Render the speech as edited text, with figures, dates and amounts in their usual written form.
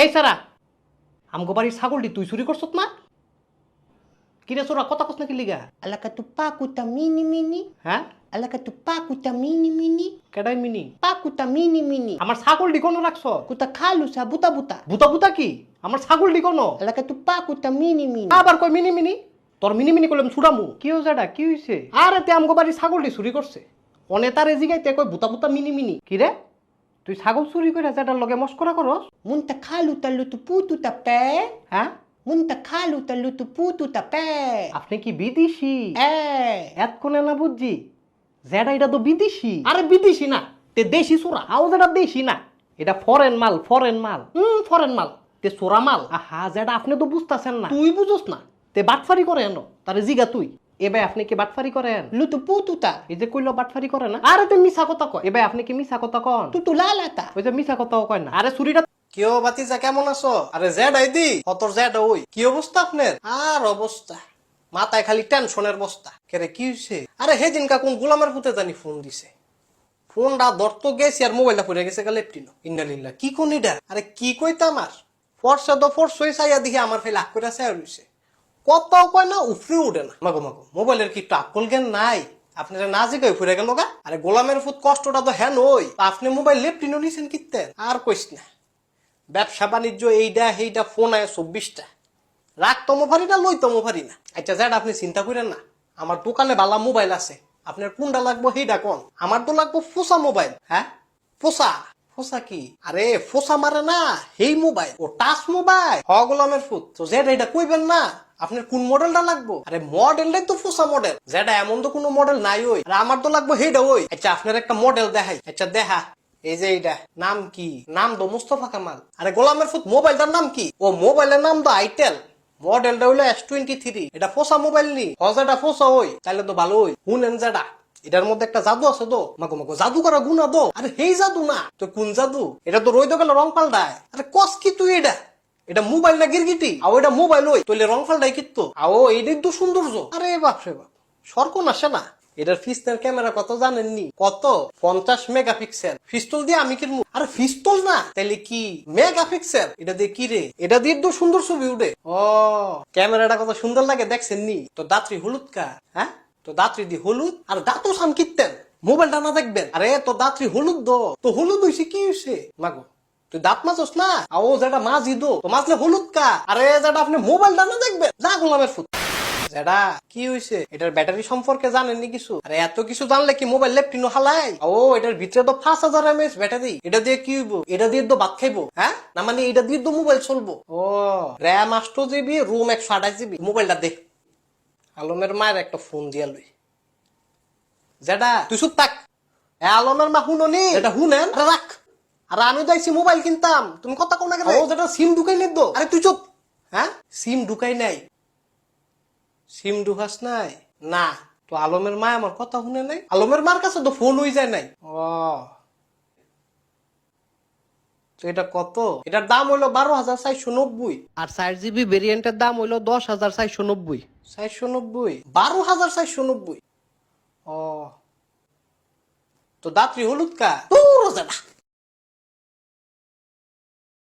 এই সারা আমগো বাড়ির ছাগলটি তুই চুরি করছত না? কিরে চোরা কথা কস না কি লিগা? Alaka tu pakuta mini mini. হ্যাঁ Alaka tu pakuta mini mini. কেডাই মিনি? Pakuta mini mini. আমার ছাগলটি কোনো রাখছ? Kuta kalu sa buta buta. বুতা বুতা কি? আমার ছাগলটি কোনো? Alaka tu pakuta mini mini. আবার কই মিনি মিনি? তোর মিনি মিনি করলাম ছুড়ামু। কি হইছে এটা? কি হইছে? আরে তে আমগো বাড়ির ছাগলটি চুরি করছে। অনে তারে জিগাইতে কই বুতা বুতা মিনি মিনি। কি রে? তুই ছাগল চুরি কইরা যেটার লগে মস্করা করস? Munta kalu talu tu putu tape. হ্যাঁ Munta kalu talu tu putu tape. আপনি কি বিদেশি? এতক্ষণে না বুঝছি যেটা এটা তো বিদেশি। আরে বিদেশি না, তে দেশি চোরা। আও যেটা দেশি না, এটা ফরেন মাল। ফরেন মাল ফরেন মাল। তে চোরা মাল। আহা যেটা আপনি তো বুঝতেছেন না, তুই বুঝোস না। তে বাটফারি করে এনো তারে জিগা তুই। এবার আপনি কি বাটফারি করেন? Lutu putu ta. এই যে কইলো বাটফারি করে না। আরে তে মিছা কথা কয়। এবার আপনি কি মিছা কথা কন? Tutu lalata. ওই যে মিছা কথাও কয় না। আরে চুরিটা কেউ বাতিজা কেমন আছো? আরে জেড আইদি অতর জেড ওই কি অবস্থা আপনার? আর অবস্থা মাথায় খালি টেনশনের বস্তা। কেরে কি হইছে? আরে হেদিনকা কোন গোলামের পুতে জানি ফোন দিছে। ফোনটা ধরতো গেছি আর মোবাইলটা পড়ে গেছে গা লেপটিনো। ইন্নালিল্লাহ কি কোন এটা? আরে কি কইতা আমার ফর্সা তো ফর্সই চাইয়া দেখি আমার ফেলে লাখ করে চাইয়া রইছে। কথাও কয় না, উফরে উঠে না। মাগো মাগো মোবাইলের কি একটু আকল জ্ঞান নাই? আপনারা না জিগাই ফুরে গেল গা। আরে গোলামের ফুট কষ্টটা তো হ্যাঁ নই। আপনি মোবাইল লেপটিনো নিছেন কিত্তেন? আর কইস না, ব্যবসা বাণিজ্য এইটা সেইটা ফোন আয় 24টা। রাখতমো পারি না, লইতমো পারি না। আচ্ছা যেটা আপনি চিন্তা করেন না, আমার দোকানে বালা মোবাইল আছে, আপনার কোনটা লাগবো সেইটা কোন? আমার তো লাগবো ফোসা মোবাইল। হ্যাঁ ফোসা? ফোসা কি? আরে ফোসা মারে না সেই মোবাইল, ও টাচ মোবাইল। হ গোলামের ফুট তো যেটা এটা কইবেন না আপনার কোন মডেলটা লাগবো? আরে মডেলটাই তো ফোসা মডেল। যেটা এমন তো কোনো মডেল নাই ওই। আর আমার তো লাগবো সেইটা ওই। আচ্ছা আপনার একটা মডেল দেখাই। আচ্ছা দেখা এই যে এইটা নাম কি? নাম তো মুস্তফা কামাল। আরে গোলামের ফুট মোবাইলটার নাম কি? ও মোবাইলের নাম তো আইটেল। মডেলটা হইলো S23। এটা ফোসা মোবাইল নি। হজাটা ফোসা ওই তাইলে তো ভালো ওই। শুনেন যেটা এটার মধ্যে একটা জাদু আছে তো। মাগো মাগো জাদু করা গুণা তো। আরে সেই জাদু না তো কোন জাদু? এটা তো রইতো গেল রং পাল্টায়। আরে কস কি তুই এটা? এটা মোবাইল না গিরগিটি? আও এটা মোবাইল ওই তইলে রং পাল্টাই কিত্তো। আও এইটাই তো সৌন্দর্য। আরে বাপ রে বাপ, সরকন আসে না। এটার পিস্তল ক্যামেরা কত জানেননি? কত? 50 মেগাপিক্সেল। পিস্তল দিয়ে আমি কিনবো? আরে পিস্তল না তাইলে কি মেগাপিক্সেল? এটা দিয়ে কি রে? এটা দিয়ে তো সুন্দর ছবি উঠে। ও ক্যামেরাটা কত সুন্দর লাগে দেখছেন নি? তো দাত্রী হলুদ কা? হ্যাঁ তো দাত্রী দি হলুদ আর দাঁতও সাম কিনতেন মোবাইলটা না দেখবেন। আরে তো দাত্রী হলুদ দো তো হলুদ হইছে কি হইছে? মাগো তুই দাঁত মাজস না? ও যেটা মাজি দো তো মাজলে হলুদ কা? আরে যেটা আপনি মোবাইলটা না দেখবেন না গোলামের ফুট। যেটা কি হইছে? এটার ব্যাটারি সম্পর্কে জানেননি কিছু? আরে এত কিছু জানলে কি মোবাইল লেপটিনো হালাই? ও এটার ভিতরে তো 5000 mAh ব্যাটারি। এটা দিয়ে কি হইব? এটা দিয়ে তো ভাত খাইবো? হ্যাঁ না মানে এটা দিয়ে তো মোবাইল চলবো। ও RAM 8GB রোম 128GB। মোবাইলটা দেখ আলমের মায়ের একটা ফোন দিয়া লই। যেটা তুই চুপ থাক। আলমের মা শুনোনি? এটা শুনেন রাখ। আর আমি তো আইছি মোবাইল কিনতাম, তুমি কথা কোন না কেন? ও যেটা সিম ঢুকাই নিত। আরে তুই চুপ। হ্যাঁ সিম ঢুকাই নাই? সিম ঢুকাস নাই না তো আলমের মা আমার কথা শুনে নাই? আলমের মার কাছে তো ফোন হয়ে যায় নাই। ও তো এটা কত? এটার দাম হইলো 12,490। আর 4GB ভেরিয়েন্টের দাম হইলো 10,490। 490? 12,490? ও তো দাত্রী হলুদ কা? তোর